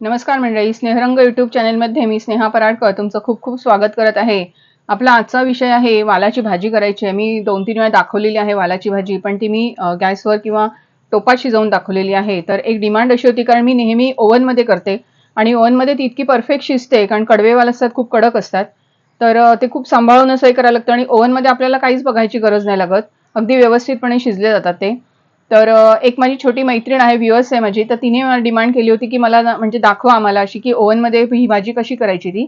नमस्कार मंडळी, स्नेहरंग यूट्यूब चॅनलमध्ये मी स्नेहा पराडकर तुमचं खूप खूप स्वागत करत आहे. आपला आजचा विषय आहे वालाची भाजी करायची आहे. मी 2-3 वेळा दाखवलेली आहे वालाची भाजी, पण ती मी गॅसवर किंवा टोपात शिजवून दाखवलेली आहे. तर एक डिमांड अशी होती, कारण मी नेहमी ओव्हनमध्ये करते आणि ओव्हनमध्ये ती इतकी परफेक्ट शिजते, कारण कडवे वाल असतात, खूप कडक असतात. तर ते खूप सांभाळून असं हे करायला लागतं आणि ओव्हनमध्ये आपल्याला काहीच बघायची गरज नाही लागत. अगदी व्यवस्थितपणे शिजले जातात ते. तर एक माझी छोटी मैत्रीण आहे, व्ह्युअर्स आहे माझी, तर तिने मला डिमांड केली होती की मला म्हणजे दाखवा आम्हाला अशी की ओव्हनमध्ये ही भाजी कशी करायची ती.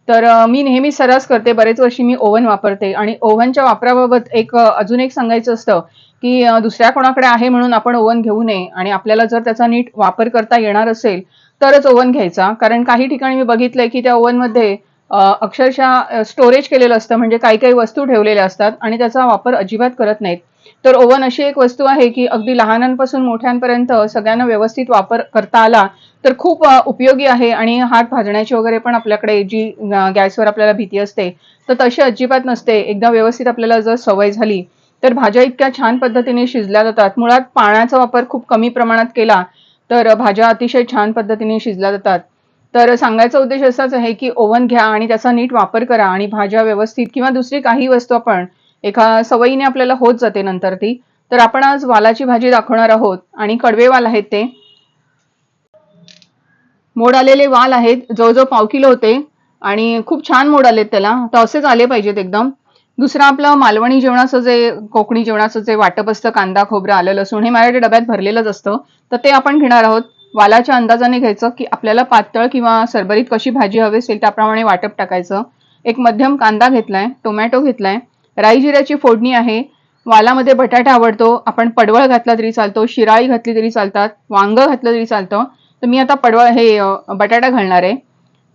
तर मी नेहमी सरास करते, बरेच वर्षी मी ओव्हन वापरते आणि ओव्हनच्या वापराबाबत अजून एक सांगायचं असतं की दुसऱ्या कोणाकडे आहे म्हणून आपण ओव्हन घेऊ नये आणि आपल्याला जर त्याचा नीट वापर करता येणार असेल तरच ओव्हन घ्यायचा. कारण काही ठिकाणी मी बघितलंय की त्या ओव्हनमध्ये अक्षरशः स्टोरेज केलेलं असतं, म्हणजे काही काही वस्तू ठेवलेल्या असतात आणि त्याचा वापर अजिबात करत नाहीत. तर ओव्हन अशी एक वस्तू आहे की अगदी लहानांपासून मोठ्यांपर्यंत सगळ्यांना व्यवस्थित वापर करता आला तर खूप उपयोगी आहे. आणि हात भाजण्याची वगैरे पण आपल्याकडे जी गॅसवर आपल्याला भीती असते, तर तशी अजिबात नसते. एकदा व्यवस्थित आपल्याला जर सवय झाली तर भाज्या इतक्या छान पद्धतीने शिजल्या जातात. मुळात पाण्याचा वापर खूप कमी प्रमाणात केला तर भाज्या अतिशय छान पद्धतीने शिजल्या जातात. तर सांगायचा उद्देश असाच आहे की ओव्हन घ्या आणि त्याचा नीट वापर करा आणि भाज्या व्यवस्थित किंवा दुसरी काही वस्तू आपण एका सवयीने आपल्याला होत जाते नंतर ती. तर आपण आज वालाची भाजी दाखवणार आहोत आणि कडवे वाल आहेत ते. मोड आलेले वाल आहेत, जवळजवळ 1/2 किलो होते आणि खूप छान मोड आलेत त्याला. तर असेच आले पाहिजेत एकदम. दुसरं आपलं मालवणी जेवणाचं जे कोकणी जेवणाचं जे वाटप असतं, कांदा खोबरं आलं लसूण हे माझ्याकडे डब्यात भरलेलंच असतं, तर ते आपण घेणार आहोत. वालाच्या अंदाजाने घ्यायचं की आपल्याला पातळ किंवा सरभरीत कशी भाजी हवी असेल त्याप्रमाणे वाटप टाकायचं. एक मध्यम कांदा घेतलाय, टोमॅटो घेतलाय, राई जिऱ्याची फोडणी आहे. वालामध्ये बटाटा आवडतो, आपण पडवळ घातला तरी चालतो, शिराळी घातली तरी चालतात, वांग घातलं तरी चालतं. तर मी आता बटाटा घालणार आहे.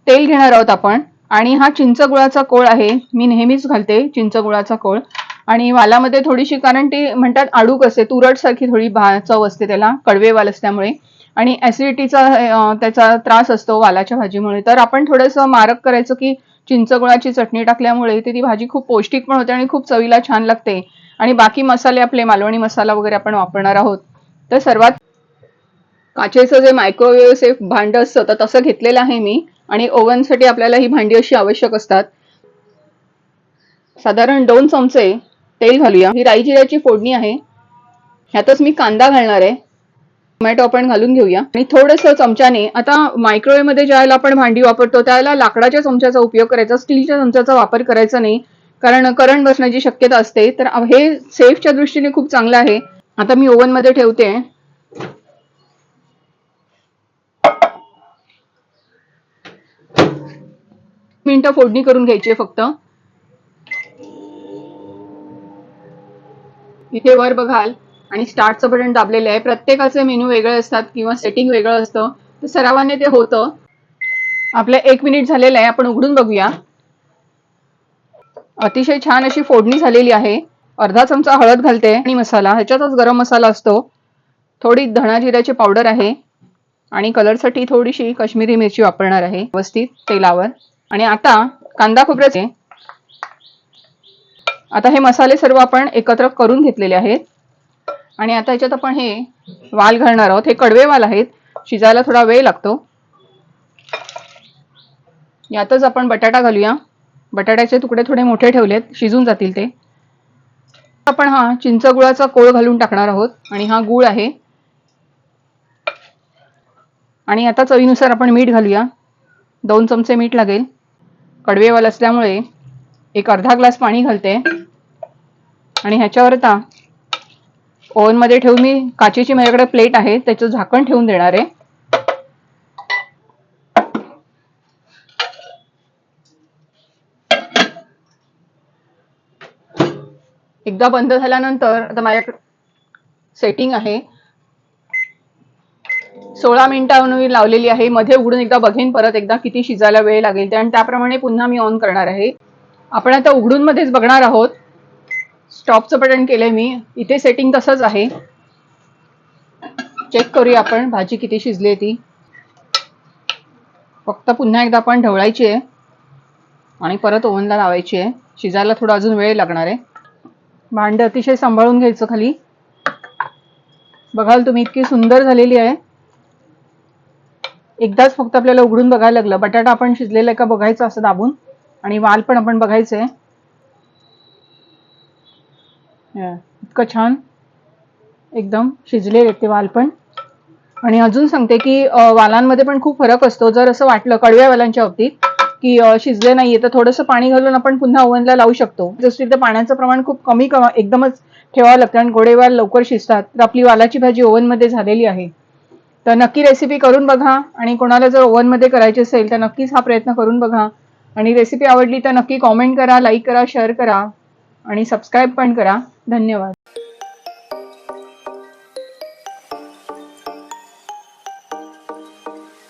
तेल घेणार आहोत आपण आणि हा चिंच गुळाचा कोळ आहे, मी नेहमीच घालते चिंच गुळाचा कोळ. आणि वालामध्ये थोडीशी, कारण ती म्हणतात आडूक असते, तुरट सारखी थोडी चव असते त्याला, कडवे वाल असल्यामुळे आणि ऍसिडिटीचा त्याचा त्रास असतो वालाच्या भाजीमुळे. तर आपण थोडंसं मारक करायचं की चिंच गुळाची चटणी टाकल्यामुळे ती भाजी खूप पौष्टिक पण होते आणि खूप चवीला छान लागते. आणि बाकी मसाले आपले मालवणी मसाला वगैरे आपण वापरणार आहोत. तर सर्वात काचेचं जे मायक्रोवेव्ह सेफ भांड असतं तर तसं घेतलेलं आहे मी. आणि ओव्हनसाठी आपल्याला ही भांडी अशी आवश्यक असतात. साधारण 2 चमचे तेल घालूया. ही राई जिऱ्याची फोडणी आहे, ह्यातच मी कांदा घालणार आहे. टोमॅटो आपण घालून घेऊया आणि थोडंसं चमच्याने, आता मायक्रोवेव्ह मध्ये ज्यावेळेला आपण भांडी वापरतो त्यावेळेला लाकडाच्या चमच्याचा उपयोग करायचा, स्टीलच्या चमच्याचा वापर करायचा नाही, कारण करंट बसण्याची शक्यता असते. तर हे सेफच्या दृष्टीने खूप चांगलं आहे. आता मी ओव्हन मध्ये ठेवते. मिनिटं फोडणी करून घ्यायची आहे फक्त. इथे वर बघाल आणि स्टार्टचं बटन दाबलेलं आहे. प्रत्येकाचे मेनू वेगळे असतात किंवा सेटिंग वेगळं असतं, तर सरावाने ते होतं. आपलं 1 मिनिट झालेलं आहे, आपण उघडून बघूया. अतिशय छान अशी फोडणी झालेली आहे. अर्धा चमचा हळद घालते आणि मसाला, ह्याच्यातच गरम मसाला असतो. थोडी धणा जिऱ्याची पावडर आहे आणि कलरसाठी थोडीशी काश्मीरी मिरची वापरणार आहे व्यवस्थित तेलावर. आणि आता कांदा खोबऱ्याचे, आता हे मसाले सर्व आपण एकत्र करून घेतलेले आहेत आणि आता याच्यात आपण हे वाल घालणार आहोत. हे कडवे वाल आहेत, शिजायला थोडा वेळ लागतो. यातच आपण बटाटा घालूया. बटाट्याचे तुकडे थोडे मोठे ठेवलेत, शिजून जातील ते. आपण हा चिंच गुळाचा कोळ घालून टाकणार आहोत आणि हा गुळ आहे. आणि आता चवीनुसार आपण मीठ घालूया. 2 चमचे मीठ लागेल. कडवे वाल असल्यामुळे एक अर्धा ग्लास पाणी घालते आणि ह्याच्यावर आता ओव्हन मध्ये ठेवून मी काचेची माझ्याकडे प्लेट आहे त्याचं झाकण ठेवून देणार आहे. एकदा बंद झाल्यानंतर आता माझ्याकडे सेटिंग आहे. 16 मिनिटांनी लावलेली आहे. मध्ये उघडून एकदा बघेन परत एकदा किती शिजायला वेळ लागेल ते, आणि त्याप्रमाणे पुन्हा मी ऑन करणार आहे. आपण आता उघडून मध्येच बघणार आहोत. स्टॉपचं बटन केलंय मी. इथे सेटिंग तसंच आहे. चेक करूया आपण भाजी किती शिजली ती. फक्त पुन्हा एकदा आपण ढवळायची आहे आणि परत ओव्हनला लावायची आहे. शिजायला थोडा अजून वेळ लागणार आहे. भांड अतिशय सांभाळून घ्यायचं खाली. बघाल तुम्ही इतकी सुंदर झालेली आहे. एकदाच फक्त आपल्याला उघडून बघायला लागलं. बटाटा आपण शिजलेला आहे का बघायचं असं दाबून, आणि वाल पण आपण बघायचंय. इतकं छान एकदम शिजले ते वाल पण. आणि अजून सांगते की वालांमध्ये पण खूप फरक असतो. जर असं वाटलं कडव्या वालांच्या बाबतीत की शिजले नाहीये, तर थोडंसं पाणी घालून आपण पुन्हा ओव्हनला लावू शकतो. जसं तर पाण्याचं प्रमाण खूप कमी एकदमच ठेवावं लागतं आणि गोडे वाल लवकर शिजतात. तर आपली वालाची भाजी ओव्हनमध्ये झालेली आहे. तर नक्की रेसिपी करून बघा, आणि कोणाला जर ओव्हनमध्ये करायची असेल तर नक्कीच हा प्रयत्न करून बघा. आणि रेसिपी आवडली तर नक्की कॉमेंट करा, लाईक करा, शेअर करा आणि सबस्क्राईब पण करा. धन्यवाद.